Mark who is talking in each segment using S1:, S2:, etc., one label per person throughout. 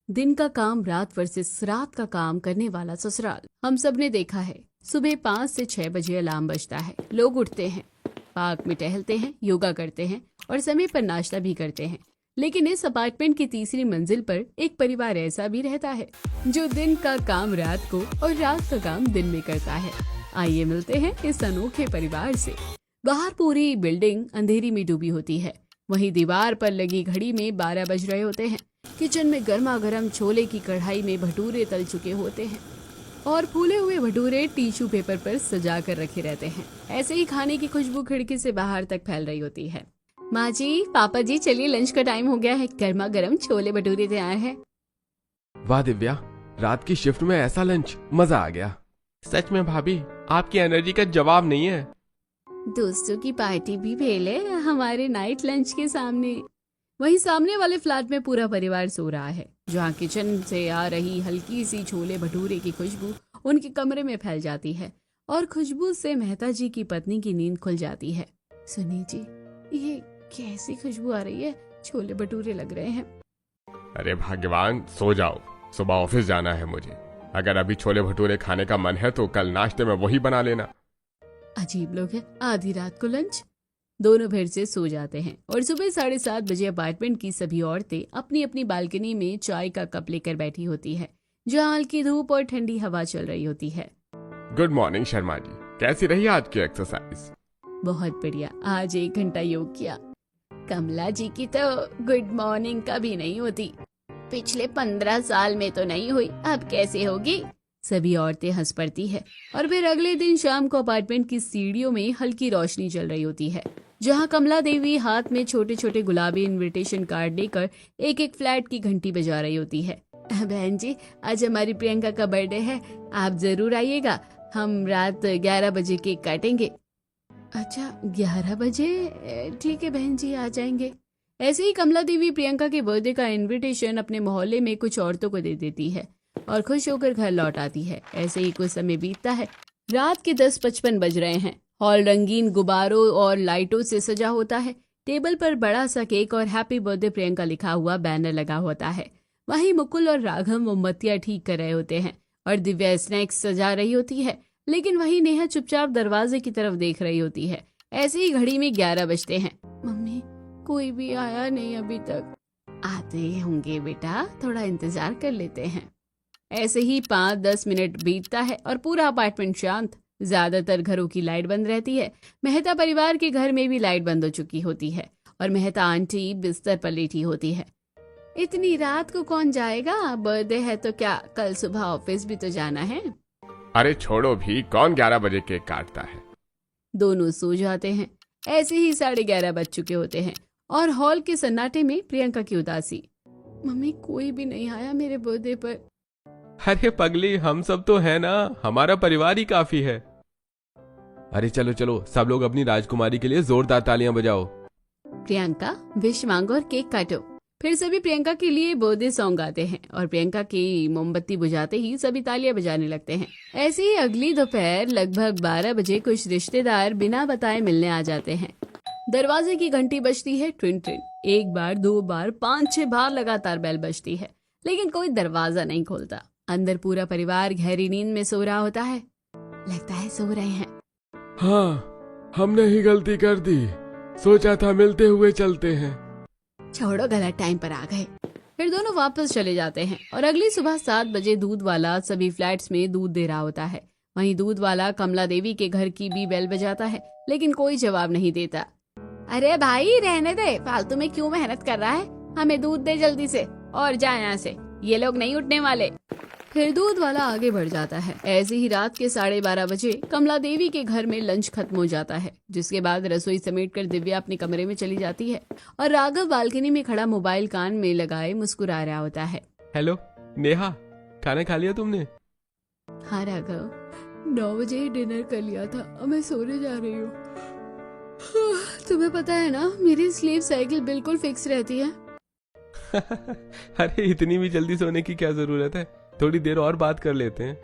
S1: दिन का काम रात वर्सेस रात का काम करने वाला ससुराल। हम सब ने देखा है, सुबह 5 से 6 बजे अलार्म बजता है, लोग उठते हैं, पार्क में टहलते हैं, योगा करते हैं और समय पर नाश्ता भी करते हैं। लेकिन इस अपार्टमेंट की तीसरी मंजिल पर एक परिवार ऐसा भी रहता है जो दिन का काम रात को और रात का काम दिन में करता है। आइए मिलते हैं इस अनोखे परिवार से। बाहर पूरी बिल्डिंग अंधेरी में डूबी होती है, वहीं दीवार पर लगी घड़ी में 12 बज रहे होते हैं। किचन में गर्मा गर्म छोले की कढ़ाई में भटूरे तल चुके होते हैं और फूले हुए भटूरे टिश्यू पेपर पर सजा कर रखे रहते हैं। ऐसे ही खाने की खुशबू खिड़की से बाहर तक फैल रही होती है। माँ जी, पापा जी, चलिए लंच का टाइम हो गया है, गर्मा गर्म छोले भटूरे तैयार है।
S2: वाह दिव्या, रात की शिफ्ट में ऐसा लंच, मजा आ गया। सच में भाभी, आपकी एनर्जी का जवाब नहीं है।
S1: दोस्तों की पार्टी भी फेल है हमारे नाइट लंच के सामने। वहीं सामने वाले फ्लैट में पूरा परिवार सो रहा है, जहाँ किचन से आ रही हल्की सी छोले भटूरे की खुशबू उनके कमरे में फैल जाती है और खुशबू से मेहता जी की पत्नी की नींद खुल जाती है। सुनिए जी, ये कैसी खुशबू आ रही है, छोले भटूरे लग रहे हैं।
S2: अरे भाग्यवान, सो जाओ, सुबह ऑफिस जाना है मुझे। अगर अभी छोले भटूरे खाने का मन है तो कल नाश्ते में वही बना लेना।
S1: अजीब लोग हैं, आधी रात को लंच। दोनों फिर से सो जाते हैं और सुबह 7:30 बजे अपार्टमेंट की सभी औरतें अपनी अपनी बालकनी में चाय का कप लेकर बैठी होती है, जहाँ हल्की धूप और ठंडी हवा चल रही होती है।
S2: गुड मॉर्निंग शर्मा जी, कैसी रही आज की एक्सरसाइज?
S1: बहुत बढ़िया, आज 1 घंटा योग किया। कमला जी की तो गुड मॉर्निंग कभी नहीं होती, पिछले 15 साल में तो नहीं हुई, अब कैसे होगी? सभी औरतें हंस पड़ती है और फिर अगले दिन शाम को अपार्टमेंट की सीढ़ियों में हल्की रोशनी चल रही होती है, जहां कमला देवी हाथ में छोटे छोटे गुलाबी इनविटेशन कार्ड लेकर एक एक फ्लैट की घंटी बजा रही होती है। बहन जी, आज हमारी प्रियंका का बर्थडे है, आप जरूर आइएगा, हम रात 11 बजे केक काटेंगे। अच्छा, 11 बजे? ठीक है बहन जी, आ जाएंगे। ऐसे ही कमला देवी प्रियंका के बर्थडे का इनविटेशन अपने मोहल्ले में कुछ औरतों को दे देती है और खुश होकर घर लौट आती है। ऐसे ही कुछ समय बीतता है। रात के 10:55 बज रहे हैं। हॉल रंगीन गुब्बारों और लाइटों से सजा होता है। टेबल पर बड़ा सा केक और हैप्पी बर्थडे प्रियंका लिखा हुआ बैनर लगा होता है। वहीं मुकुल और राघव मोमबत्तियां ठीक कर रहे होते हैं और दिव्या स्नैक्स सजा रही होती है, लेकिन वहीं नेहा चुपचाप दरवाजे की तरफ देख रही होती है। ऐसे ही घड़ी में 11 बजते हैं। मम्मी, कोई भी आया नहीं अभी तक। आते होंगे बेटा, थोड़ा इंतजार कर लेते हैं। ऐसे ही 5-10 मिनट बीतता है और पूरा अपार्टमेंट शांत। ज्यादातर घरों की लाइट बंद रहती है। मेहता परिवार के घर में भी लाइट बंद हो चुकी होती है और मेहता आंटी बिस्तर पर लेटी होती है। इतनी रात को कौन जाएगा? बर्थडे है तो क्या, कल सुबह ऑफिस भी तो जाना है।
S2: अरे छोड़ो भी, कौन 11 बजे केक काटता है?
S1: दोनों सो जाते हैं। ऐसे ही 11:30 बज चुके होते हैं और हॉल के सन्नाटे में प्रियंका की उदासी। मम्मी, कोई भी नहीं आया मेरे बर्थडे पर।
S2: अरे पगली, हम सब तो है ना, हमारा परिवार ही काफी है। अरे चलो चलो, सब लोग अपनी राजकुमारी के लिए जोरदार तालियां बजाओ।
S1: प्रियंका, विश मांगो और केक काटो। फिर सभी प्रियंका के लिए बर्थडे सॉन्ग गाते हैं और प्रियंका की मोमबत्ती बुझाते ही सभी तालियां बजाने लगते हैं। ऐसे ही अगली दोपहर लगभग 12 बजे कुछ रिश्तेदार बिना बताए मिलने आ जाते हैं। दरवाजे की घंटी बजती है, ट्रिन ट्रिन। 1 बार, 2 बार, 5-6 बार लगातार बेल बजती है, लेकिन कोई दरवाजा नहीं खोलता। अंदर पूरा परिवार गहरी नींद में सो रहा होता है। लगता है सो रहे हैं।
S2: हाँ, हमने ही गलती कर दी, सोचा था मिलते हुए चलते हैं।
S1: छोड़ो, गलत टाइम पर आ गए। फिर दोनों वापस चले जाते हैं और अगली सुबह 7 बजे दूध वाला सभी फ्लैट्स में दूध दे रहा होता है। वहीं दूध वाला कमला देवी के घर की भी बेल बजाता है, लेकिन कोई जवाब नहीं देता। अरे भाई, रहने दे, फालतू में क्यों मेहनत कर रहा है, हमें दूध दे जल्दी से और जा यहाँ से, ये लोग नहीं उठने वाले। फिर दूध वाला आगे बढ़ जाता है। ऐसे ही रात के 12:30 बजे कमला देवी के घर में लंच खत्म हो जाता है, जिसके बाद रसोई समेटकर दिव्या अपने कमरे में चली जाती है और राघव बालकनी में खड़ा मोबाइल कान में लगाए मुस्कुरा रहा होता है।
S2: हेलो नेहा, खाना खा लिया तुमने?
S1: हाँ राघव, 9 बजे ही डिनर कर लिया था, अब मैं सोने जा रही हूँ। तुम्हें पता है ना, मेरी स्लीप साइकिल बिल्कुल फिक्स रहती है।
S2: अरे इतनी भी जल्दी सोने की क्या जरूरत है, थोड़ी देर और बात कर लेते हैं।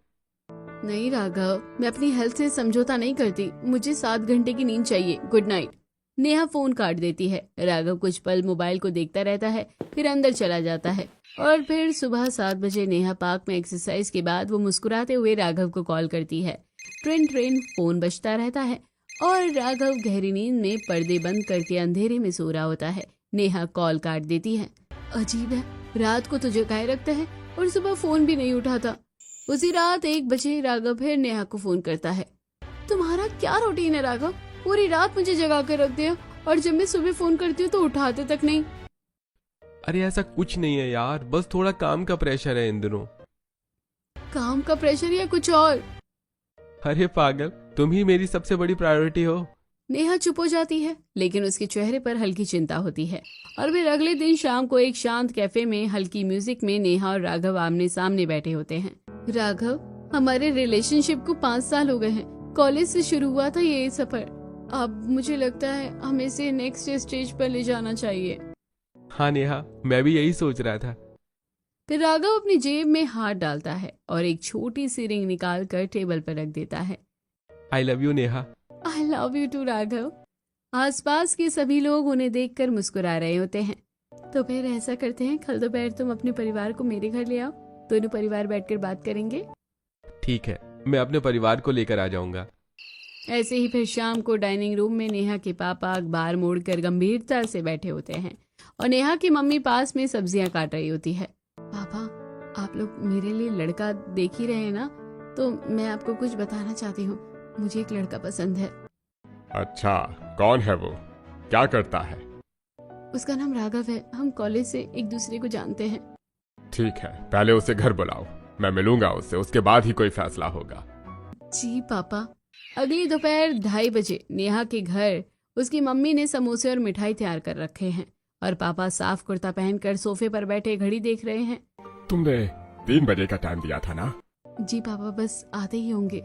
S1: नहीं राघव, मैं अपनी हेल्थ से समझौता नहीं करती, मुझे 7 घंटे की नींद चाहिए। Good night. नेहा फोन काट देती है। राघव कुछ पल मोबाइल को देखता रहता है, फिर अंदर चला जाता है। और फिर सुबह 7 बजे नेहा पार्क में एक्सरसाइज के बाद वो मुस्कुराते हुए राघव को कॉल करती है। ट्रेन ट्रेन फोन बजता रहता है और राघव गहरी नींद में पर्दे बंद करके अंधेरे में सो रहा होता है। नेहा कॉल काट देती है। अजीब है, रात को तो जगाए रखता है और सुबह फोन भी नहीं उठाता। उसी रात 1 बजे राघव फिर नेहा को फोन करता है। तुम्हारा क्या रूटीन है राघव? पूरी रात मुझे जगा कर रखते हो और जब मैं सुबह फोन करती हूँ तो उठाते तक नहीं।
S2: अरे ऐसा कुछ नहीं है यार, बस थोड़ा काम का प्रेशर है इन दिनों।
S1: काम का प्रेशर या कुछ और?
S2: अरे पागल, तुम ही मेरी सबसे बड़ी प्रायोरिटी हो।
S1: नेहा चुप हो जाती है, लेकिन उसके चेहरे पर हल्की चिंता होती है। और फिर अगले दिन शाम को एक शांत कैफे में हल्की म्यूजिक में नेहा और राघव आमने सामने बैठे होते हैं। राघव, हमारे रिलेशनशिप को 5 साल हो गए हैं। कॉलेज से शुरू हुआ था ये सफर। अब मुझे लगता है हमें इसे नेक्स्ट स्टेज पर ले जाना चाहिए।
S2: हाँ नेहा, मैं भी यही सोच रहा था।
S1: फिर राघव अपनी जेब में हाथ डालता है और एक छोटी सी रिंग निकाल कर टेबल पर रख देता है।
S2: I love you Neha.
S1: I love you too Raghav. आसपास के सभी लोग उन्हें देखकर मुस्कुरा रहे होते हैं। तो फिर ऐसा करते हैं, कल दोपहर तुम अपने परिवार को मेरे घर ले आओ, दोनों परिवार बैठकर बात करेंगे।
S2: ठीक है, मैं अपने परिवार को लेकर आ जाऊंगा।
S1: ऐसे ही फिर शाम को डाइनिंग रूम में नेहा के पापा अखबार मोड़कर गंभीरता से बैठे होते हैं और नेहा की मम्मी पास में सब्जियां काट रही होती है। पापा, आप लोग मेरे लिए लड़का देख ही रहे हैं ना, तो मैं आपको कुछ बताना चाहती हूँ। मुझे एक लड़का पसंद है।
S3: अच्छा, कौन है वो? क्या करता है?
S1: उसका नाम राघव है। हम कॉलेज से एक दूसरे को जानते हैं।
S3: ठीक है, पहले उसे घर बुलाओ, मैं मिलूंगा उससे, उसके बाद ही कोई फैसला होगा।
S1: जी पापा। अगली दोपहर 2:30 बजे नेहा के घर उसकी मम्मी ने समोसे और मिठाई तैयार कर रखे हैं और पापा साफ कुर्ता पहनकर सोफे पर बैठे घड़ी देख रहे हैं।
S3: तुमने 3 बजे का टाइम दिया था ना?
S1: जी पापा, बस आते ही होंगे।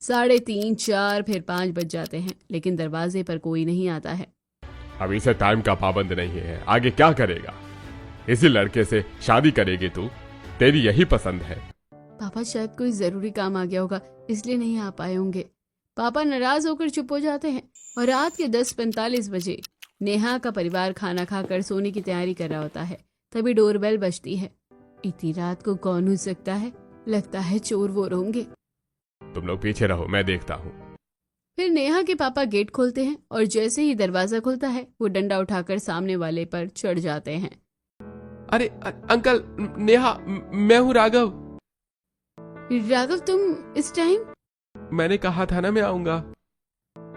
S1: 3:30, 4, फिर 5 बज जाते हैं, लेकिन दरवाजे पर कोई नहीं आता है।
S3: अभी से टाइम का पाबंद नहीं है, आगे क्या करेगा? इसी लड़के से शादी करेगी तू? तेरी यही पसंद है?
S1: पापा, शायद कोई जरूरी काम आ गया होगा, इसलिए नहीं आ पाए होंगे। पापा नाराज होकर चुप हो जाते हैं और रात के 10:45 बजे नेहा का परिवार खाना खाकर सोने की तैयारी कर रहा होता है। तभी डोरबेल बजती है। इतनी रात को कौन हो सकता है? लगता है चोर वोर होंगे।
S3: तुम लोग पीछे रहो, मैं देखता हूँ।
S1: फिर नेहा के पापा गेट खोलते हैं और जैसे ही दरवाजा खुलता है वो डंडा उठाकर सामने वाले पर चढ़ जाते हैं।
S2: अरे अंकल, नेहा, मैं हूँ राघव।
S1: राघव, तुम इस टाइम?
S2: मैंने कहा था ना मैं आऊंगा।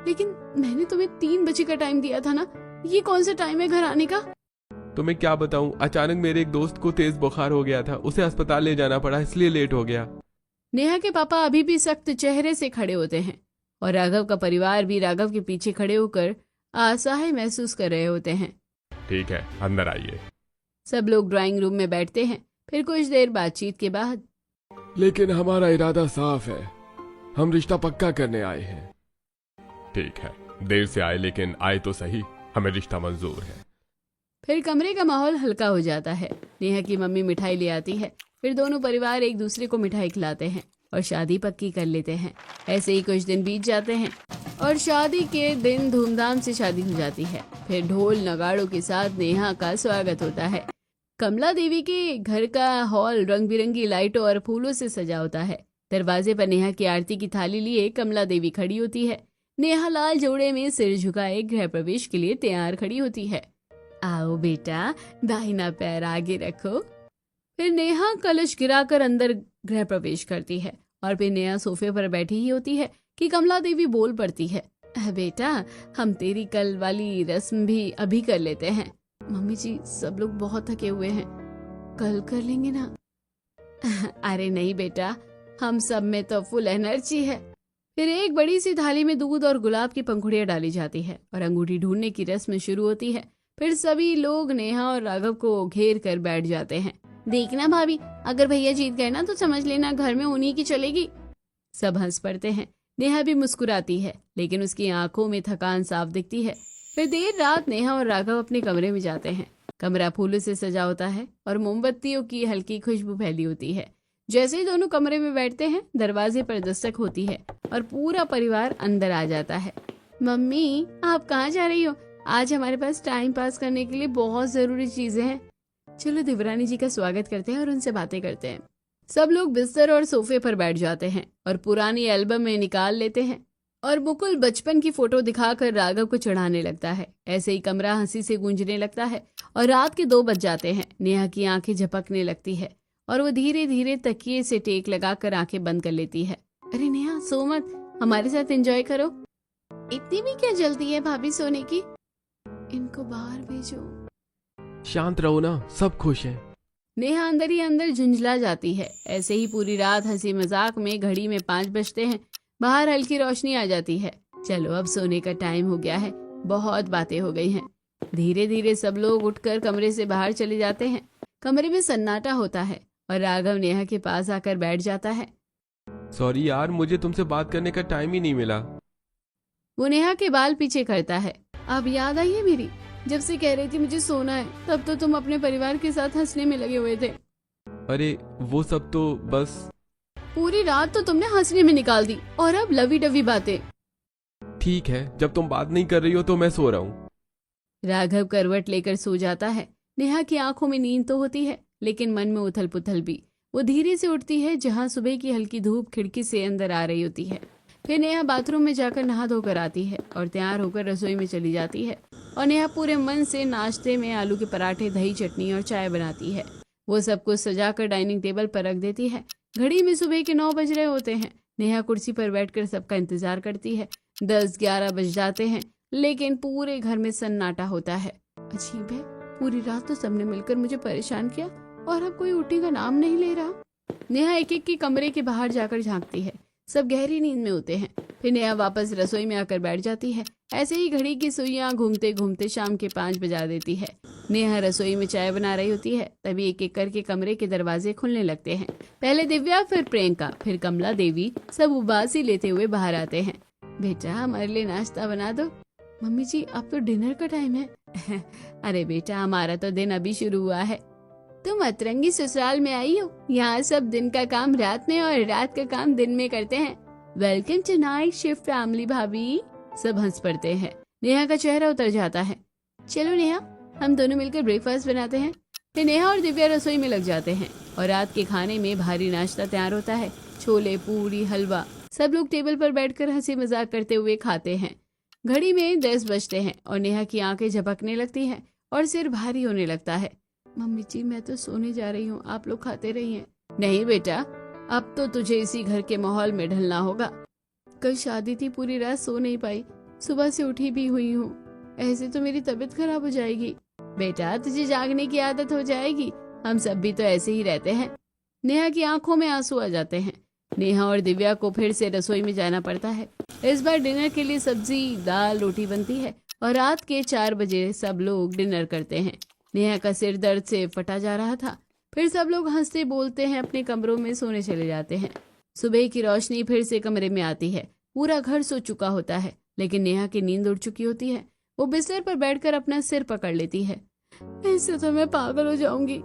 S1: लेकिन मैंने तुम्हें 3 बजे का टाइम दिया था ना, ये कौन सा टाइम है घर आने का?
S2: तो मैं क्या बताऊं, अचानक मेरे एक दोस्त को तेज बुखार हो गया था, उसे अस्पताल ले जाना पड़ा, इसलिए लेट हो गया।
S1: नेहा के पापा अभी भी सख्त चेहरे से खड़े होते हैं और राघव का परिवार भी राघव के पीछे खड़े होकर असहाय महसूस कर रहे होते हैं।
S3: ठीक है, अंदर आइए।
S1: सब लोग ड्राइंग रूम में बैठते हैं। फिर कुछ देर बातचीत के बाद,
S3: लेकिन हमारा इरादा साफ है, हम रिश्ता पक्का करने आए हैं। ठीक है, देर से आए लेकिन आए तो सही, हमें रिश्ता मंजूर है।
S1: फिर कमरे का माहौल हल्का हो जाता है। नेहा की मम्मी मिठाई ले आती है। फिर दोनों परिवार एक दूसरे को मिठाई खिलाते हैं और शादी पक्की कर लेते हैं। ऐसे ही कुछ दिन बीत जाते हैं और शादी के दिन धूमधाम से शादी हो जाती है। फिर ढोल नगाड़ों के साथ नेहा का स्वागत होता है। कमला देवी के घर का हॉल रंग बिरंगी लाइटों और फूलों से सजा होता है। दरवाजे पर नेहा की आरती की थाली लिए कमला देवी खड़ी होती है। नेहा लाल जोड़े में सिर झुकाए गृह प्रवेश के लिए तैयार खड़ी होती है। आओ बेटा, दाहिना पैर आगे रखो। फिर नेहा कलश गिराकर अंदर गृह प्रवेश करती है और फिर नेहा सोफे पर बैठी ही होती है कि कमला देवी बोल पड़ती है, बेटा, हम तेरी कल वाली रस्म भी अभी कर लेते हैं। मम्मी जी, सब लोग बहुत थके हुए हैं, कल कर लेंगे ना? अरे नहीं बेटा, हम सब में तो फुल एनर्जी है। फिर एक बड़ी सी थाली में दूध और गुलाब की पंखुड़ियां डाली जाती है और अंगूठी ढूंढने की रस्म शुरू होती है। फिर सभी लोग नेहा और राघव को घेर कर बैठ जाते हैं। देखना भाभी, अगर भैया जीत गए ना तो समझ लेना घर में उन्हीं की चलेगी। सब हंस पड़ते हैं। नेहा भी मुस्कुराती है, लेकिन उसकी आंखों में थकान साफ दिखती है। फिर देर रात नेहा और राघव अपने कमरे में जाते हैं। कमरा फूलों से सजा होता है और मोमबत्तियों की हल्की खुशबू फैली होती है। जैसे ही दोनों कमरे में बैठते हैं, दरवाजे पर दस्तक होती है और पूरा परिवार अंदर आ जाता है। मम्मी, आप कहाँ जा रही हो? आज हमारे पास टाइम पास करने के लिए बहुत जरूरी चीजें हैं। चलो देवरानी जी का स्वागत करते हैं और उनसे बातें करते हैं। सब लोग बिस्तर और सोफे पर बैठ जाते हैं और पुरानी एल्बम में निकाल लेते हैं और मुकुल बचपन की फोटो दिखाकर राघव को चढ़ाने लगता है। ऐसे ही कमरा हंसी से गूंजने लगता है और रात के 2 बज जाते हैं। नेहा की आंखें झपकने लगती है और वो धीरे धीरे तकिए से टेक लगाकर आंखें बंद कर लेती है। अरे नेहा सो मत, हमारे साथ एंजॉय करो। इतनी भी क्या जल्दी है भाभी सोने की? इनको बाहर भेजो।
S2: शांत रहो ना, सब खुश हैं।
S1: नेहा अंदर ही अंदर झुंझला जाती है। ऐसे ही पूरी रात हंसी मजाक में घड़ी में 5 बजते हैं। बाहर हल्की रोशनी आ जाती है। चलो अब सोने का टाइम हो गया है, बहुत बातें हो गई हैं। धीरे धीरे सब लोग उठकर कमरे से बाहर चले जाते हैं। कमरे में सन्नाटा होता है और राघव नेहा के पास आकर बैठ जाता है।
S2: सॉरी यार, मुझे तुमसे बात करने का टाइम ही नहीं मिला।
S1: वो नेहा के बाल पीछे करता है। अब याद आई है मेरी, जब से कह रही थी मुझे सोना है, तब तो तुम अपने परिवार के साथ हंसने में लगे हुए थे।
S2: अरे वो सब तो बस।
S1: पूरी रात तो तुमने हंसने में निकाल दी और अब लवी डवी बातें।
S2: ठीक है, जब तुम बात नहीं कर रही हो तो मैं सो रहा हूँ।
S1: राघव करवट लेकर सो जाता है। नेहा की आंखों में नींद तो होती है लेकिन मन में उथल पुथल भी। वो धीरे से उठती है जहाँ सुबह की हल्की धूप खिड़की से अंदर आ रही होती है। फिर नेहा बाथरूम में जाकर नहा धोकर आती है और तैयार होकर रसोई में चली जाती है। और नेहा पूरे मन से नाश्ते में आलू के पराठे, दही चटनी और चाय बनाती है। वो सब कुछ सजाकर डाइनिंग टेबल पर रख देती है। घड़ी में सुबह के 9 बज रहे होते हैं। नेहा कुर्सी पर बैठकर सबका इंतजार करती है। 10-11 बज जाते हैं लेकिन पूरे घर में सन्नाटा होता है। अजीब है, पूरी रात तो सबने मिलकर मुझे परेशान किया और अब कोई उठने का नाम नहीं ले रहा। नेहा एक एक की कमरे के बाहर जाकर झांकती है। सब गहरी नींद में होते हैं। फिर नेहा वापस रसोई में आकर बैठ जाती है। ऐसे ही घड़ी की सुइयां घूमते घूमते शाम के 5 बजा देती है। नेहा रसोई में चाय बना रही होती है, तभी एक एक करके कमरे के दरवाजे खुलने लगते हैं। पहले दिव्या, फिर प्रियंका, फिर कमला देवी, सब उबासी लेते हुए बाहर आते हैं। बेटा हमारे लिए नाश्ता बना दो। मम्मी जी अब तो डिनर का टाइम है। अरे बेटा हमारा तो दिन अभी शुरू हुआ है। तुम अतरंगी ससुराल में आई हो, यहाँ सब दिन का काम रात में और रात का काम दिन में करते हैं। Welcome to night shift family भाभी। सब हंस पड़ते हैं। नेहा का चेहरा उतर जाता है। चलो नेहा, हम दोनों मिलकर ब्रेकफास्ट बनाते हैं। फिर नेहा और दिव्या रसोई में लग जाते हैं और रात के खाने में भारी नाश्ता तैयार होता है। छोले, पूरी, हलवा। सब लोग टेबल पर बैठकर हंसी मजाक करते हुए खाते हैं। घड़ी में 10 बजते हैं और नेहा की आंखें झपकने लगती हैं और सिर भारी होने लगता है। मम्मी जी मैं तो सोने जा रही हूँ, आप लोग खाते रहिए। नहीं बेटा, अब तो तुझे इसी घर के माहौल में ढलना होगा। कल शादी थी, पूरी रात सो नहीं पाई, सुबह से उठी भी हुई हूँ। ऐसे तो मेरी तबीयत खराब हो जाएगी। बेटा तुझे जागने की आदत हो जाएगी, हम सब भी तो ऐसे ही रहते हैं। नेहा की आंखों में आंसू आ जाते हैं। नेहा और दिव्या को फिर से रसोई में जाना पड़ता है। इस बार डिनर के लिए सब्जी, दाल, रोटी बनती है और रात के 4 बजे सब लोग डिनर करते हैं। नेहा का सिर दर्द से फटा जा रहा था। फिर सब लोग हंसते बोलते हैं अपने कमरों में सोने चले जाते हैं। सुबह की रोशनी फिर से कमरे में आती है। पूरा घर सो चुका होता है लेकिन नेहा की नींद उड़ चुकी होती है। वो बिस्तर पर बैठकर अपना सिर पकड़ लेती है। ऐसे तो मैं पागल हो जाऊंगी।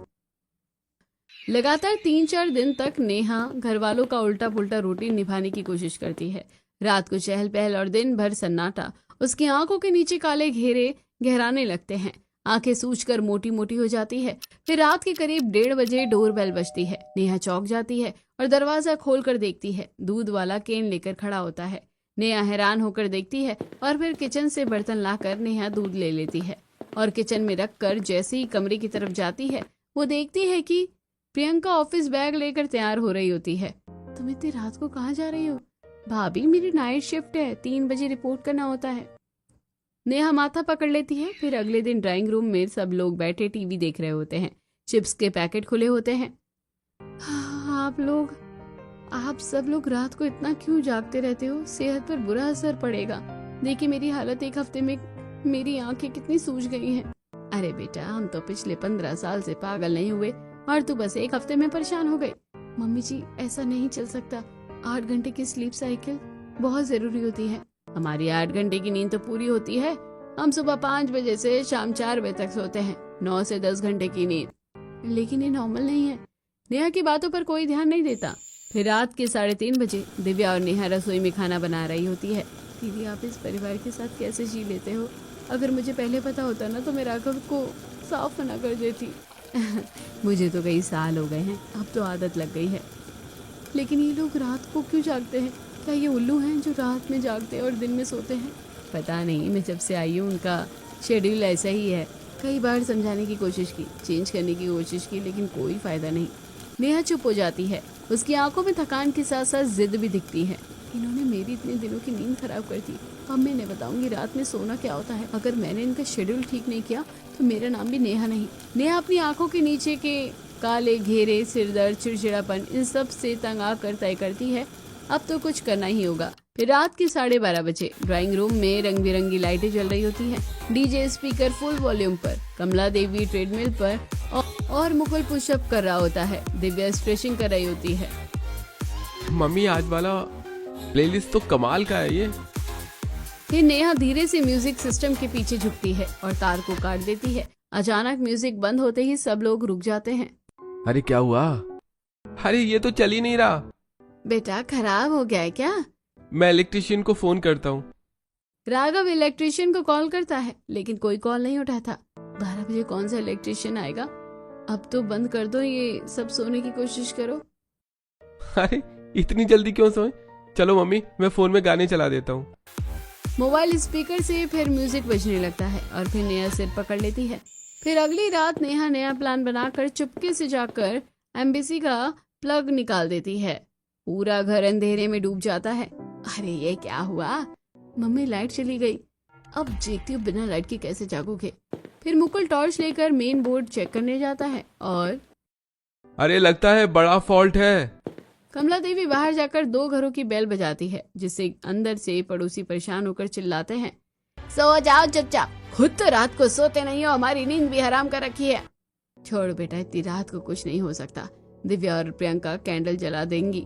S1: लगातार 3-4 दिन तक नेहा घर वालों का उल्टा पुल्टा रूटीन निभाने की कोशिश करती है। रात को चहल पहल और दिन भर सन्नाटा। उसकी आंखों के नीचे काले घेरे गहराने लगते हैं। आंखें सूजकर मोटी मोटी हो जाती है। फिर रात के करीब 1:30 बजे डोरबेल बजती है। नेहा चौंक जाती है और दरवाजा खोलकर देखती है। दूध वाला केन लेकर खड़ा होता है। नेहा हैरान होकर देखती है और फिर किचन से बर्तन लाकर नेहा दूध ले लेती है और किचन में रखकर जैसे ही कमरे की तरफ जाती है वो देखती है कि प्रियंका ऑफिस बैग लेकर तैयार हो रही होती है। तुम इतनी रात को कहाँ जा रही हो? भाभी मेरी नाइट शिफ्ट है, 3 बजे रिपोर्ट करना होता है। नेहा माथा पकड़ लेती है। फिर अगले दिन ड्राइंग रूम में सब लोग बैठे टीवी देख रहे होते हैं। चिप्स के पैकेट खुले होते हैं। आप सब लोग रात को इतना क्यों जागते रहते हो? सेहत पर बुरा असर पड़ेगा। देखिए मेरी हालत, 1 हफ्ते में मेरी आंखें कितनी सूज गई हैं। अरे बेटा हम तो पिछले 15 साल से पागल नहीं हुए और तू बस 1 हफ्ते में परेशान हो गई। मम्मी जी ऐसा नहीं चल सकता। 8 घंटे की स्लीप साइकिल बहुत जरूरी होती है। हमारी 8 घंटे की नींद तो पूरी होती है। हम सुबह 5 बजे से शाम 4 बजे तक सोते हैं। 9 से 10 घंटे की नींद, लेकिन ये नॉर्मल नहीं है। नेहा की बातों पर कोई ध्यान नहीं देता। फिर रात के 3:30 बजे दिव्या और नेहा रसोई में खाना बना रही होती है। दीदी आप इस परिवार के साथ कैसे जी लेते हो? अगर मुझे पहले पता होता ना तो मैं राघव को साफ मना कर देती। मुझे तो कई साल हो गए हैं, अब तो आदत लग गई है। लेकिन ये लोग रात को क्यों जागते हैं? क्या ये उल्लू हैं जो रात में जागते हैं और दिन में सोते हैं? पता नहीं, मैं जब से आई हूँ उनका शेड्यूल ऐसा ही है। कई बार समझाने की कोशिश की, चेंज करने की कोशिश की, लेकिन कोई फायदा नहीं। नेहा चुप हो जाती है। उसकी आंखों में थकान के साथ साथ जिद भी दिखती है। इन्होंने मेरी इतने दिनों की नींद खराब कर दी। अब मैं इन्हें बताऊंगी रात में सोना क्या होता है। अगर मैंने इनका शेड्यूल ठीक नहीं किया तो मेरा नाम भी नेहा नहीं। नेहा अपनी आंखों के नीचे के काले घेरे, सिरदर्द, चिड़चिड़ापन, इन सब से तंग आकर तय करती है अब तो कुछ करना ही होगा। फिर रात के 12:30 बजे ड्राइंग रूम में रंग बिरंगी लाइटें जल रही होती हैं। डीजे स्पीकर फुल वॉल्यूम पर, कमला देवी ट्रेडमिल पर और मुकुल पुशअप कर रहा होता है। दिव्या स्ट्रेचिंग कर रही होती है।
S2: मम्मी आज वाला प्लेलिस्ट तो कमाल का है ये।
S1: फिर नेहा धीरे से म्यूजिक सिस्टम के पीछे झुकती है और तार को काट देती है। अचानक म्यूजिक बंद होते ही सब लोग रुक जाते हैं।
S2: अरे क्या हुआ? अरे ये तो चल ही नहीं रहा।
S1: बेटा खराब हो गया है क्या?
S2: मैं इलेक्ट्रिशियन को फोन करता हूँ।
S1: राघव इलेक्ट्रिशियन को कॉल करता है, लेकिन कोई कॉल नहीं उठाता। 12 बजे कौन सा इलेक्ट्रिशियन आएगा? अब तो बंद कर दो, ये सब सोने की कोशिश करो।
S2: अरे इतनी जल्दी क्यों सोए? चलो मम्मी, मैं फोन में गाने चला देता हूँ।
S1: मोबाइल स्पीकर से फिर म्यूजिक बजने लगता है और फिर नेहा सिर पकड़ लेती है। फिर अगली रात नेहा नया प्लान बनाकर चुपके से जाकर एम्बेसी का प्लग निकाल देती है। पूरा घर अंधेरे में डूब जाता है। अरे ये क्या हुआ? मम्मी लाइट चली गई। अब देखती हूँ बिना लाइट के कैसे जागोगे। फिर मुकुल टॉर्च लेकर मेन बोर्ड चेक करने जाता है और
S2: अरे लगता है बड़ा फॉल्ट है।
S1: कमला देवी बाहर जाकर 2 घरों की बेल बजाती है, जिससे अंदर से पड़ोसी परेशान होकर चिल्लाते हैं, सो जाओ चुपचाप, खुद तो रात को सोते नहीं हो, हमारी नींद भी हराम कर रखी है। छोड़ बेटा, इतनी रात को कुछ नहीं हो सकता। दिव्या और प्रियंका कैंडल जला देंगी।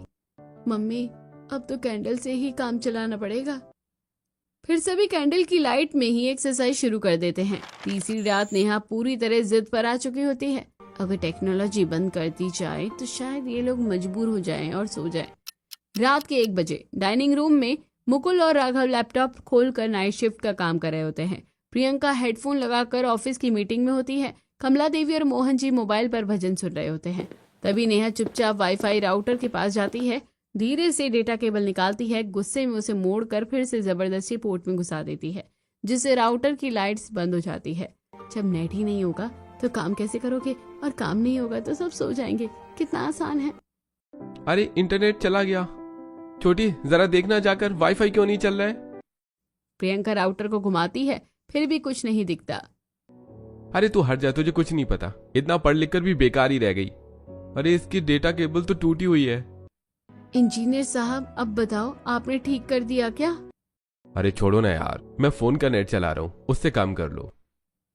S1: मम्मी अब तो कैंडल से ही काम चलाना पड़ेगा। फिर सभी कैंडल की लाइट में ही एक्सरसाइज शुरू कर देते हैं। तीसरी रात नेहा पूरी तरह जिद पर आ चुकी होती है। अगर टेक्नोलॉजी बंद कर दी जाए तो शायद ये लोग मजबूर हो जाएं और सो जाएं। रात के 1 बजे डाइनिंग रूम में मुकुल और राघव लैपटॉप खोलकर नाइट शिफ्ट का काम कर रहे होते हैं। प्रियंका हेडफोन लगाकर ऑफिस की मीटिंग में होती है। कमला देवी और मोहन जी मोबाइल पर भजन सुन रहे होते हैं। तभी नेहा चुपचाप वाईफाई राउटर के पास जाती है, धीरे से डेटा केबल निकालती है, गुस्से में उसे मोड़कर फिर से जबरदस्ती पोर्ट में घुसा देती है, जिससे राउटर की लाइट्स बंद हो जाती है। जब नेट ही नहीं होगा तो काम कैसे करोगे, और काम नहीं होगा तो सब सो जाएंगे। कितना आसान है।
S2: अरे इंटरनेट चला गया। छोटी जरा देखना जाकर वाईफाई क्यों नहीं चल रहा है।
S1: प्रियंका राउटर को घुमाती है, फिर भी कुछ नहीं दिखता।
S2: अरे तू हट जा, तुझे कुछ नहीं पता। इतना पढ़ लिख कर भी बेकार ही रह गई। अरे इसकी डेटा केबल तो टूटी हुई है।
S1: इंजीनियर साहब अब बताओ, आपने ठीक कर दिया क्या?
S2: अरे छोड़ो ना यार, मैं फोन का नेट चला रहा हूँ, उससे काम कर लो।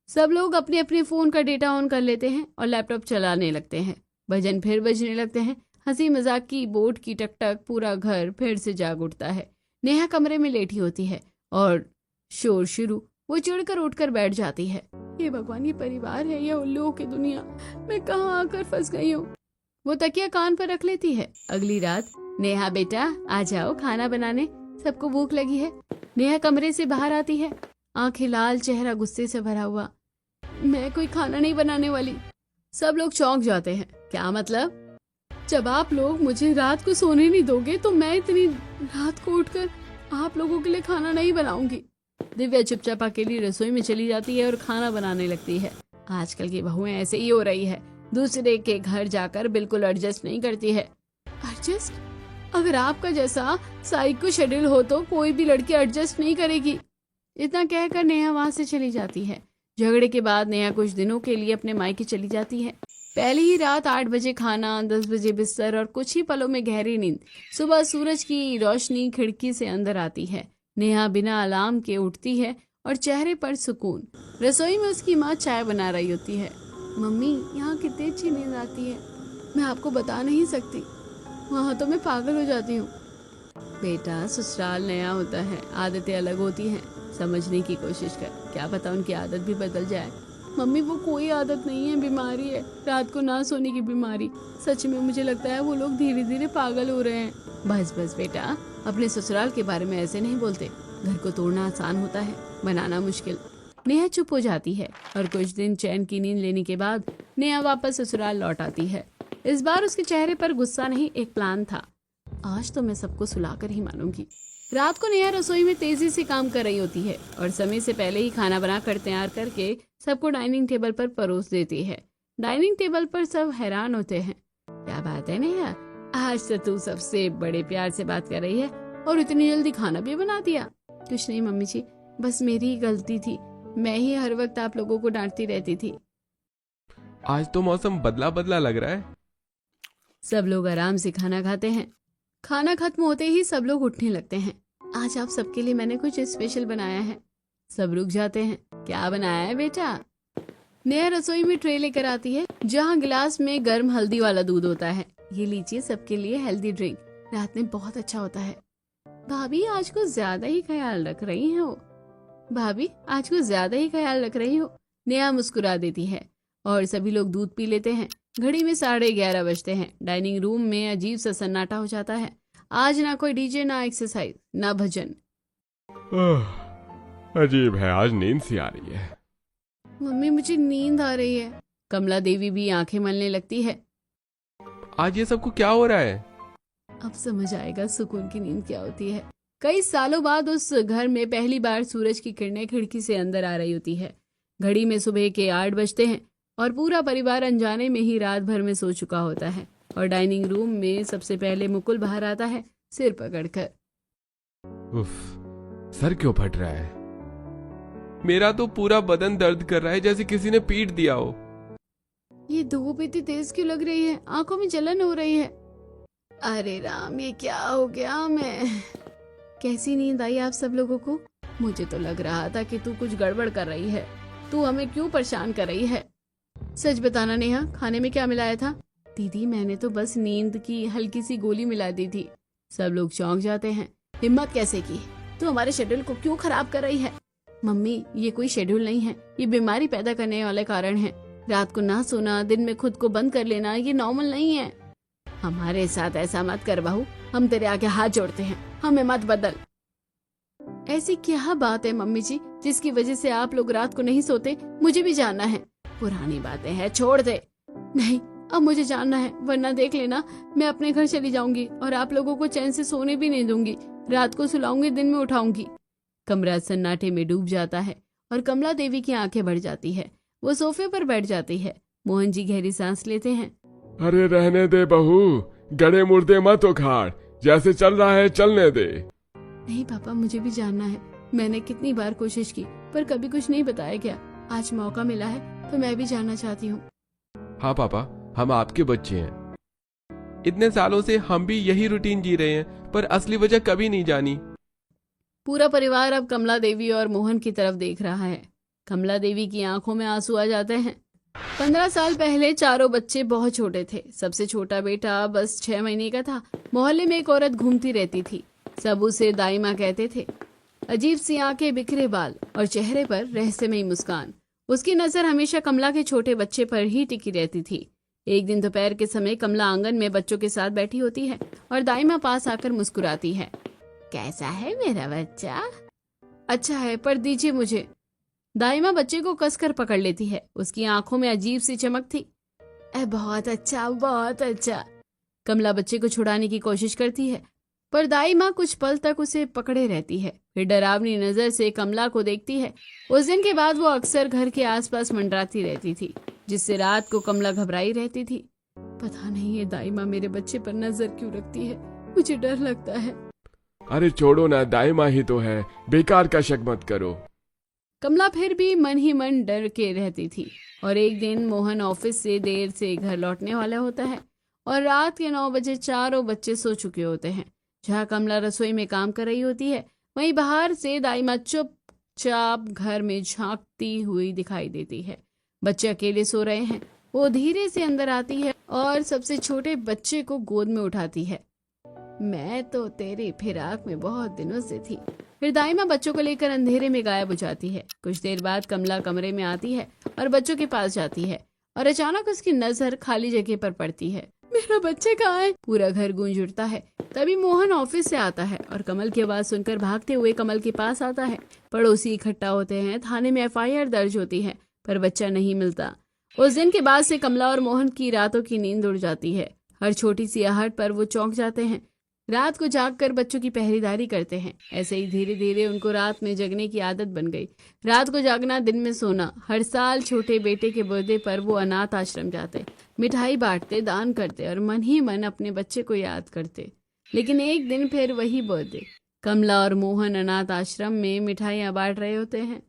S1: सब लोग अपने अपने फोन का डेटा ऑन कर लेते हैं और लैपटॉप चलाने लगते हैं। भजन फिर बजने लगते हैं। हंसी मजाक की बोर्ड की टकटक, पूरा घर फिर से जाग उठता है। नेहा कमरे में लेटी होती है और शोर शुरू। वो चिढ़कर उठकर बैठ जाती है। ये भगवान, ये परिवार है या उल्लुओं की दुनिया? मैं कहाँ आकर फंस गई हूँ। वो तकिया कान पर रख लेती है। अगली रात, नेहा बेटा आ जाओ खाना बनाने, सबको भूख लगी है। नेहा कमरे से बाहर आती है, आंखें लाल, चेहरा गुस्से से भरा हुआ। मैं कोई खाना नहीं बनाने वाली। सब लोग चौंक जाते हैं। क्या मतलब? जब आप लोग मुझे रात को सोने नहीं दोगे तो मैं इतनी रात को उठकर आप लोगों के लिए खाना नहीं बनाऊंगी। दिव्या चुपचाप अकेली रसोई में चली जाती है और खाना बनाने लगती है। आजकल की बहुएं ऐसे ही हो रही है, दूसरे के घर जाकर बिल्कुल एडजस्ट नहीं करती है। एडजस्ट? अगर आपका जैसा साइको शेड्यूल हो तो कोई भी लड़की एडजस्ट नहीं करेगी। इतना कहकर नेहा वहां से चली जाती है। झगड़े के बाद नेहा कुछ दिनों के लिए अपने मायके चली जाती है। पहली ही रात 8 बजे खाना, 10 बजे बिस्तर और कुछ ही पलों में गहरी नींद। सुबह सूरज की रोशनी खिड़की से अंदर आती है। नेहा बिना अलार्म के उठती है और चेहरे पर सुकून। रसोई में उसकी माँ चाय बना रही होती है। मम्मी, यहाँ कितनी अच्छी नींद आती है, मैं आपको बता नहीं सकती। वहाँ तो मैं पागल हो जाती हूँ। बेटा, ससुराल नया होता है, आदतें अलग होती हैं, समझने की कोशिश कर। क्या पता उनकी आदत भी बदल जाए। मम्मी, वो कोई आदत नहीं है, बीमारी है, रात को ना सोने की बीमारी। सच में मुझे लगता है वो लोग धीरे धीरे पागल हो रहे हैं। बस बस बेटा, अपने ससुराल के बारे में ऐसे नहीं बोलते। घर को तोड़ना आसान होता है, बनाना मुश्किल। नेहा चुप हो जाती है और कुछ दिन चैन की नींद लेने के बाद नेहा वापस ससुराल लौट आती है। इस बार उसके चेहरे पर गुस्सा नहीं, एक प्लान था। आज तो मैं सबको सुलाकर ही मानूंगी। रात को नेहा रसोई में तेजी से काम कर रही होती है और समय से पहले ही खाना बनाकर तैयार करके सबको डाइनिंग टेबल पर परोस देती है। डाइनिंग टेबल पर सब हैरान होते हैं। क्या बात है नेहा, आज तो तू सबसे बड़े प्यार से बात कर रही है और इतनी जल्दी खाना भी बना दिया। कुछ नहीं मम्मी जी, बस मेरी ही गलती थी। मैं ही हर वक्त आप लोगों को डांटती रहती थी।
S2: आज तो मौसम बदला बदला लग रहा है।
S1: सब लोग आराम से खाना खाते हैं। खाना खत्म होते ही सब लोग उठने लगते हैं। आज आप सबके लिए मैंने कुछ स्पेशल बनाया है। सब रुक जाते हैं। क्या बनाया है बेटा? नेहा रसोई में ट्रे लेकर आती है जहाँ गिलास में गर्म हल्दी वाला दूध होता है। ये लीजिए सबके लिए हेल्दी ड्रिंक, रात में बहुत अच्छा होता है। भाभी आज कुछ ज्यादा ही ख्याल रख रही हो। भाभी आज कुछ ज्यादा ही ख्याल रख रही हो। नेहा मुस्कुरा देती है और सभी लोग दूध पी लेते हैं। घड़ी में 11:30 बजते हैं। डाइनिंग रूम में अजीब सा सन्नाटा हो जाता है। आज ना कोई डीजे, ना एक्सरसाइज, ना भजन।
S3: अजीब है, आज नींद सी आ रही है।
S1: मम्मी मुझे नींद आ रही है। कमला देवी भी आंखें मलने लगती है।
S2: आज ये सबको क्या हो रहा है?
S1: अब समझ आएगा सुकून की नींद क्या होती है। कई सालों बाद उस घर में पहली बार सूरज की किरणें खिड़की से अंदर आ रही होती है। घड़ी में सुबह के 8 बजते हैं और पूरा परिवार अनजाने में ही रात भर में सो चुका होता है। और डाइनिंग रूम में सबसे पहले मुकुल बाहर आता है, सिर पकड़कर।
S2: उफ, सर क्यों फट रहा है? मेरा तो पूरा बदन दर्द कर रहा है, जैसे किसी ने पीट दिया हो।
S1: ये धूप इतनी तेज क्यों लग रही है? आंखों में जलन हो रही है। अरे राम, ये क्या हो गया? मैं कैसी नींद आई आप सब लोगों को? मुझे तो लग रहा था कि तू कुछ गड़बड़ कर रही है। तू हमें क्यों परेशान कर रही है? सच बताना नेहा, खाने में क्या मिलाया था? दीदी मैंने तो बस नींद की हल्की सी गोली मिला दी थी। सब लोग चौंक जाते हैं। हिम्मत कैसे की? तू हमारे शेड्यूल को क्यों खराब कर रही है? मम्मी ये कोई शेड्यूल नहीं है, ये बीमारी पैदा करने वाले कारण है। रात को ना सोना, दिन में खुद को बंद कर लेना, ये नॉर्मल नहीं है। हमारे साथ ऐसा मत कर बहू, हम तेरे आगे हाथ जोड़ते हैं, हमें मत बदल। ऐसी क्या बात है मम्मी जी जिसकी वजह से आप लोग रात को नहीं सोते? मुझे भी जानना है। पुरानी बातें हैं, छोड़ दे। नहीं, अब मुझे जानना है, वरना देख लेना मैं अपने घर चली जाऊंगी और आप लोगों को चैन से सोने भी नहीं दूंगी। रात को सुलाऊंगी, दिन में उठाऊंगी। कमरा सन्नाटे में डूब जाता है और कमला देवी की आंखें भर जाती है। वो सोफे पर बैठ जाती है। मोहन जी गहरी सांस लेते हैं।
S3: अरे रहने दे बहू, गड़े मुर्दे मत उखाड़, जैसे चल रहा है चलने दे।
S1: नहीं पापा, मुझे भी जानना है। मैंने कितनी बार कोशिश की पर कभी कुछ नहीं बताया गया। आज मौका मिला है तो मैं भी जानना चाहती हूँ।
S2: हाँ पापा, हम आपके बच्चे हैं। इतने सालों से हम भी यही रूटीन जी रहे हैं, पर असली वजह कभी नहीं जानी।
S1: पूरा परिवार अब कमला देवी और मोहन की तरफ देख रहा है। कमला देवी की आंखों में आंसू आ जाते हैं। 15 साल पहले चारों बच्चे बहुत छोटे थे। सबसे छोटा बेटा बस 6 महीने का था। मोहल्ले में एक औरत घूमती रहती थी। सब उसे दाई माँ कहते थे। अजीब सी आंखें, बिखरे बाल और चेहरे पर रहस्यमयी मुस्कान। उसकी नजर हमेशा कमला के छोटे बच्चे पर ही टिकी रहती थी। एक दिन दोपहर के समय कमला आंगन में बच्चों के साथ बैठी होती है और दाई माँ पास आकर मुस्कुराती है। कैसा है मेरा बच्चा? अच्छा है, पर दीजिए मुझे। दाई माँ बच्चे को कसकर पकड़ लेती है। उसकी आंखों में अजीब सी चमक थी। बहुत अच्छा, बहुत अच्छा। कमला बच्चे को छुड़ाने की कोशिश करती है पर दाई माँ कुछ पल तक उसे पकड़े रहती है। फिर डरावनी नजर से कमला को देखती है। उस दिन के बाद वो अक्सर घर के आसपास मंडराती रहती थी, जिससे रात को कमला घबराई रहती थी। पता नहीं ये दाई माँ मेरे बच्चे पर नजर क्यों रखती है, मुझे डर लगता है।
S3: अरे छोड़ो ना, दाई माँ ही तो है, बेकार का शक मत करो।
S1: कमला फिर भी मन ही मन डर के रहती थी। और एक दिन मोहन ऑफिस से देर से घर लौटने वाला होता है और रात के 9 बजे चारों बच्चे सो चुके होते हैं। जहाँ कमला रसोई में काम कर रही होती है, वहीं बाहर से दाई माँ चुपचाप घर में झांकती हुई दिखाई देती है। बच्चे अकेले सो रहे हैं। वो धीरे से अंदर आती है और सबसे छोटे बच्चे को गोद में उठाती है। मैं तो तेरी फिराक में बहुत दिनों से थी। फिर दाई माँ बच्चों को लेकर अंधेरे में गायब हो जाती है। कुछ देर बाद कमला कमरे में आती है और बच्चों के पास जाती है और अचानक उसकी नजर खाली जगह पर पड़ती है। मेरा बच्चे कहाँ है? पूरा घर गूंज उठता है। तभी मोहन ऑफिस से आता है और कमल की आवाज सुनकर भागते हुए कमल के पास आता है। पड़ोसी इकट्ठा होते हैं। थाने में FIR दर्ज होती है पर बच्चा नहीं मिलता। उस दिन के बाद से कमला और मोहन की रातों की नींद उड़ जाती है। हर छोटी सी आहट पर वो चौंक जाते हैं। रात को जागकर बच्चों की पहरेदारी करते हैं। ऐसे ही धीरे धीरे उनको रात में जगने की आदत बन गई। रात को जागना, दिन में सोना। हर साल छोटे बेटे के बर्थडे पर वो अनाथ आश्रम जाते, मिठाई बांटते, दान करते और मन ही मन अपने बच्चे को याद करते। लेकिन एक दिन फिर वही बर्थडे। कमला और मोहन अनाथ आश्रम में मिठाइयाँ बांट रहे होते हैं।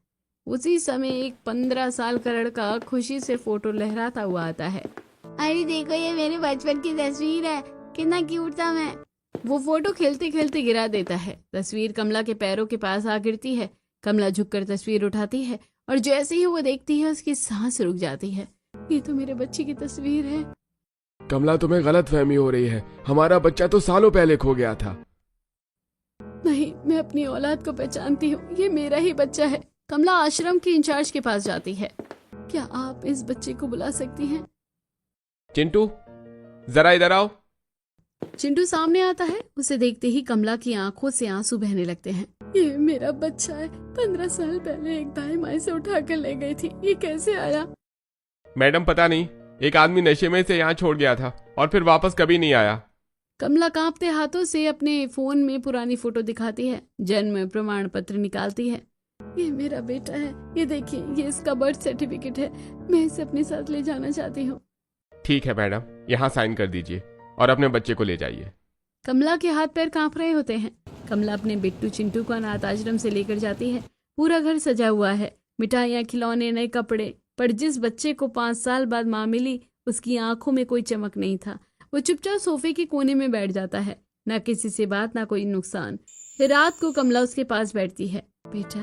S1: उसी समय एक 15 साल का लड़का खुशी से फोटो लहराता हुआ आता है। अरे देखो, ये मेरे बचपन की तस्वीर है, कितना क्यूट था मैं। वो फोटो खेलते खेलते गिरा देता है। तस्वीर कमला के पैरों के पास आ गिरती है। कमला झुककर तस्वीर उठाती है और जैसे ही वो देखती है उसकी सांस रुक जाती है। ये तो मेरे बच्चे की तस्वीर है।
S3: कमला, तुम्हें गलतफहमी हो रही है। हमारा बच्चा तो सालों पहले खो गया था।
S1: नहीं, मैं अपनी औलाद को पहचानती हूँ, ये मेरा ही बच्चा है। कमला आश्रम के इंचार्ज के पास जाती है। क्या आप इस बच्चे को बुला सकती हैं?
S2: चिंटू, जरा इधर आओ।
S1: चिंटू सामने आता है। उसे देखते ही कमला की आंखों से आंसू बहने लगते हैं। ये मेरा बच्चा है। 15 साल पहले एक दाई माई से उठा कर ले गई थी, ये कैसे आया?
S2: मैडम, पता नहीं, एक आदमी नशे में से यहाँ छोड़ गया था और फिर वापस कभी नहीं आया।
S1: कमला कांपते हाथों से अपने फोन में पुरानी फोटो दिखाती है। जन्म प्रमाण पत्र निकालती है। ये मेरा बेटा है, ये देखिए, ये इसका बर्थ सर्टिफिकेट है। मैं इसे अपने साथ ले जाना चाहती हूँ।
S2: ठीक है मैडम, यहाँ साइन कर दीजिए और अपने बच्चे को ले जाइए।
S1: कमला के हाथ पैर कांप रहे होते हैं। कमला अपने बिट्टू चिंटू को अनाथ आश्रम से लेकर जाती है। पूरा घर सजा हुआ है, मिठाइयाँ, खिलौने, नए कपड़े। पर जिस बच्चे को 5 साल बाद माँ मिली, उसकी आंखों में कोई चमक नहीं था। वो चुपचाप सोफे के कोने में बैठ जाता है। ना किसी से बात, ना कोई नुकसान। फिर रात को कमला उसके पास बैठती है। बेटा,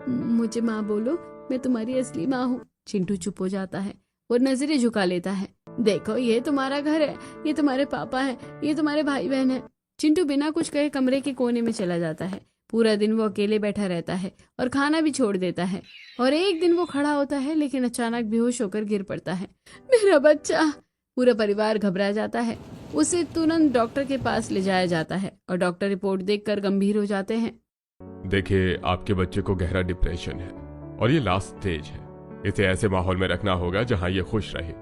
S1: मुझे माँ बोलो, मैं तुम्हारी असली माँ हूँ। चिंटू चुप हो जाता है। वो नजरें झुका लेता है। देखो, ये तुम्हारा घर है, ये तुम्हारे पापा है, ये तुम्हारे भाई बहन है। चिंटू बिना कुछ कहे कमरे के कोने में चला जाता है। पूरा दिन वो अकेले बैठा रहता है और खाना भी छोड़ देता है। और एक दिन वो खड़ा होता है, लेकिन अचानक बेहोश होकर गिर पड़ता है। मेरा बच्चा! पूरा परिवार घबरा जाता है। उसे तुरंत डॉक्टर के पास ले जाया जाता है और डॉक्टर रिपोर्ट देखकर गंभीर हो जाते हैं।
S3: देखिए, आपके बच्चे को गहरा डिप्रेशन है और ये लास्ट स्टेज है। इसे ऐसे माहौल में रखना होगा जहां ये खुश रहे,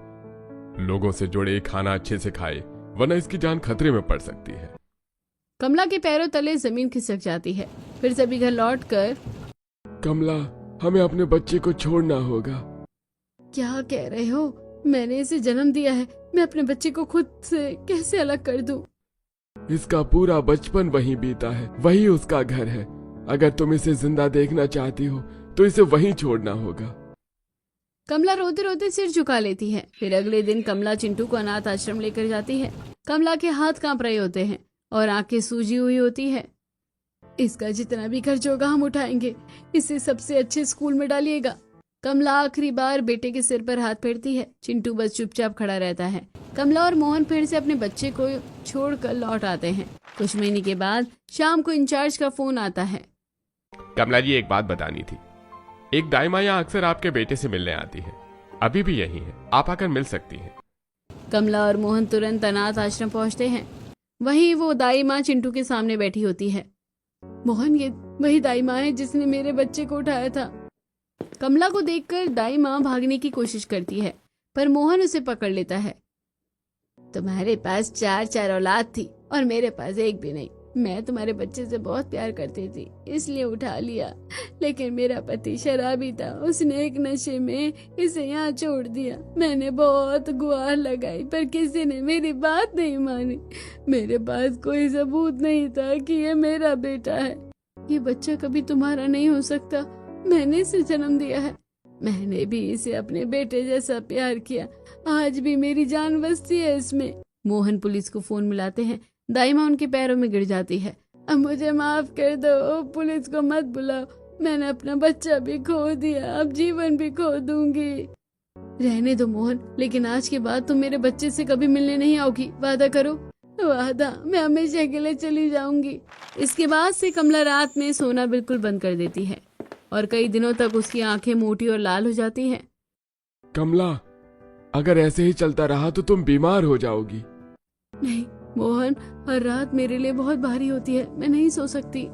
S3: लोगों से जुड़े, खाना अच्छे से खाए, वरना इसकी जान खतरे में पड़ सकती है।
S1: कमला के पैरों तले जमीन खिसक जाती है। फिर सभी घर लौटकर,
S3: कमला, हमें अपने बच्चे को छोड़ना होगा।
S1: क्या कह रहे हो? मैंने इसे जन्म दिया है, मैं अपने बच्चे को खुद से कैसे अलग कर दूं?
S3: इसका पूरा बचपन वहीं बीता है, वही उसका घर है। अगर तुम इसे जिंदा देखना चाहती हो तो इसे वहीं छोड़ना होगा।
S1: कमला रोते रोते सिर झुका लेती है। फिर अगले दिन कमला चिंटू को अनाथ आश्रम लेकर जाती है। कमला के हाथ कांप रहे होते हैं और आंखें सूजी हुई होती है। इसका जितना भी खर्च होगा हम उठाएंगे, इसे सबसे अच्छे स्कूल में डालिएगा। कमला आखिरी बार बेटे के सिर पर हाथ फेरती है। चिंटू बस चुपचाप खड़ा रहता है। कमला और मोहन फिर से अपने बच्चे को छोड़कर लौट आते हैं। कुछ महीने के बाद शाम को इंचार्ज का फोन आता है।
S2: कमला जी, एक बात बतानी थी। एक दाई माँ यहाँ अक्सर आपके बेटे से मिलने आती है, अभी भी यही है, आप आकर मिल सकती हैं।
S1: कमला और मोहन तुरंत अनाथ आश्रम पहुंचते हैं। वहीं वो दाई माँ चिंटू के सामने बैठी होती है। मोहन, ये वही दाई माँ है जिसने मेरे बच्चे को उठाया था। कमला को देखकर दाई माँ भागने की कोशिश करती है, पर मोहन उसे पकड़ लेता है। तुम्हारे पास 4 औलाद थी और मेरे पास एक भी नहीं। मैं तुम्हारे बच्चे से बहुत प्यार करती थी, इसलिए उठा लिया। लेकिन मेरा पति शराबी था, उसने एक नशे में इसे यहाँ छोड़ दिया। मैंने बहुत गुहार लगाई पर किसी ने मेरी बात नहीं मानी। मेरे पास कोई सबूत नहीं था कि ये मेरा बेटा है। ये बच्चा कभी तुम्हारा नहीं हो सकता, मैंने इसे जन्म दिया है। मैंने भी इसे अपने बेटे जैसा प्यार किया, आज भी मेरी जान बसती है इसमें। मोहन पुलिस को फोन मिलाते हैं। दाई माँ उनके पैरों में गिर जाती है। अब मुझे माफ कर दो, पुलिस को मत बुलाओ। मैंने अपना बच्चा भी खो दिया, अब जीवन भी खो दूंगी। रहने दो मोहन, लेकिन आज के बाद तुम मेरे बच्चे से कभी मिलने नहीं आओगी, वादा करो। वादा, मैं हमेशा के लिए चली जाऊंगी। इसके बाद से कमला रात में सोना बिल्कुल बंद कर देती है और कई दिनों तक उसकी आंखें मोटी और लाल हो जाती हैं।
S3: कमला, अगर ऐसे ही चलता रहा तो तुम बीमार हो जाओगी।
S1: नहीं मोहन, हर रात मेरे लिए बहुत भारी होती है, मैं नहीं सो सकती।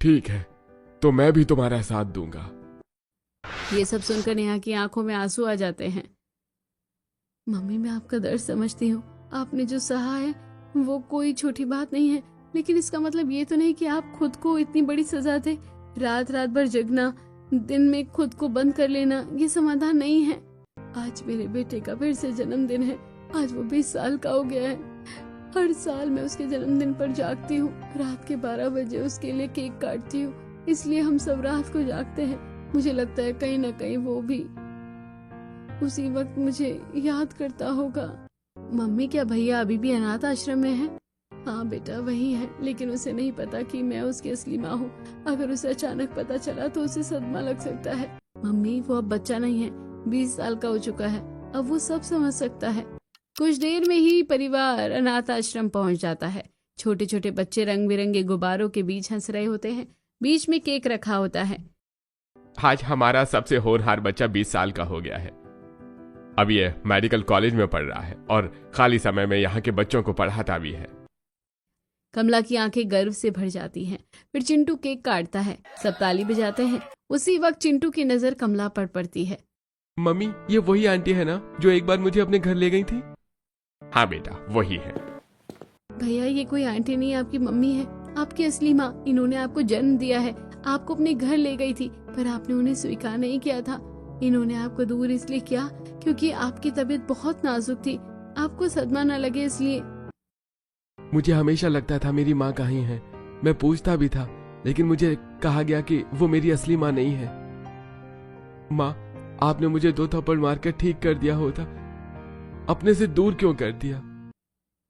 S3: ठीक है, तो मैं भी तुम्हारा साथ दूंगा।
S1: ये सब सुनकर नेहा की आंखों में आंसू आ जाते हैं। मम्मी, मैं आपका दर्द समझती हूँ। आपने जो सहा है वो कोई छोटी बात नहीं है, लेकिन इसका मतलब ये तो नहीं कि आप खुद को इतनी बड़ी सजा दे। रात रात भर जगना, दिन में खुद को बंद कर लेना, ये समाधान नहीं है। आज मेरे बेटे का फिर से जन्मदिन है। आज वो 20 साल का हो गया है। हर साल मैं उसके जन्मदिन पर जागती हूँ। रात के 12 बजे उसके लिए केक काटती हूँ, इसलिए हम सब रात को जागते हैं। मुझे लगता है कहीं ना कहीं वो भी उसी वक्त मुझे याद करता होगा। मम्मी, क्या भैया अभी भी अनाथ आश्रम में है? हाँ बेटा, वही है, लेकिन उसे नहीं पता कि मैं उसकी असली माँ हूँ। अगर उसे अचानक पता चला तो उसे सदमा लग सकता है। मम्मी, वो अब बच्चा नहीं है, 20 साल का हो चुका है। अब वो सब समझ सकता है। कुछ देर में ही परिवार अनाथ आश्रम पहुँच जाता है। छोटे छोटे बच्चे रंग बिरंगे गुब्बारों के बीच हंस रहे होते हैं। बीच में केक रखा होता है।
S2: आज हमारा सबसे होनहार बच्चा 20 साल का हो गया है। अब ये मेडिकल कॉलेज में पढ़ रहा है और खाली समय में यहाँ के बच्चों को पढ़ाता भी है।
S1: कमला की आंखें गर्व से भर जाती हैं। फिर चिंटू केक काटता है, सब ताली बजाते हैं। उसी वक्त चिंटू की नजर कमला पर पड़ती है।
S2: मम्मी, ये वही आंटी है ना जो एक बार मुझे अपने घर ले गई थी? हाँ बेटा, वही है।
S1: भैया, ये कोई आंटी नहीं, आपकी मम्मी है, आपकी असली माँ। इन्होंने आपको जन्म दिया है, आपको अपने घर ले गई थी, पर आपने उन्हें स्वीकार नहीं किया था। इन्होंने आपको दूर इसलिए किया क्योंकि आपकी तबीयत बहुत नाजुक थी, आपको सदमा न लगे इसलिए।
S2: मुझे हमेशा लगता था मेरी माँ कहीं है। मैं पूछता भी था, लेकिन मुझे कहा गया कि वो मेरी असली माँ नहीं है। माँ, आपने मुझे 2 थप्पड़ मारकर ठीक कर दिया होता, अपने से दूर क्यों कर दिया?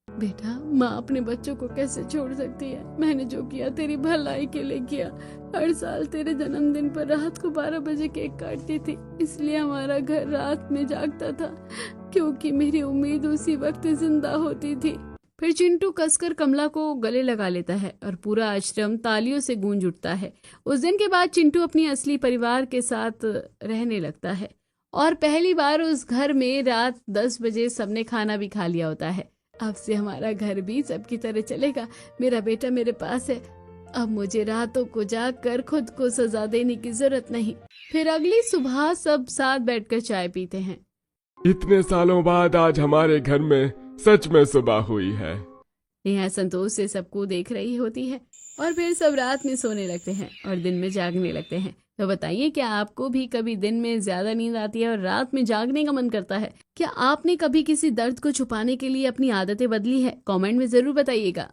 S1: बेटा, माँ अपने बच्चों को कैसे छोड़ सकती है? मैंने जो किया तेरी भलाई के लिए किया। हर साल तेरे जन्मदिन पर रात को 12 बजे केक काटती थी, इसलिए हमारा घर रात में जागता था, क्योंकि मेरी उम्मीद उसी वक्त जिंदा होती थी। फिर चिंटू कसकर कमला को गले लगा लेता है और पूरा आश्रम तालियों से गूंज उठता है। उस दिन के बाद चिंटू अपनी असली परिवार के साथ रहने लगता है और पहली बार उस घर में रात 10 बजे सबने खाना भी खा लिया होता है। अब से हमारा घर भी सबकी तरह चलेगा। मेरा बेटा मेरे पास है। अब मुझे रातों को जाग कर खुद को सजा देने की जरूरत नहीं। फिर अगली सुबह सब साथ बैठकर चाय पीते हैं।
S3: इतने सालों बाद आज हमारे घर में सच में सुबह हुई है।
S1: नेहा संतोष से सबको देख रही होती है और फिर सब रात में सोने लगते हैं और दिन में जागने लगते हैं। तो बताइए, क्या आपको भी कभी दिन में ज्यादा नींद आती है और रात में जागने का मन करता है? क्या आपने कभी किसी दर्द को छुपाने के लिए अपनी आदतें बदली है? कमेंट में जरूर बताइएगा।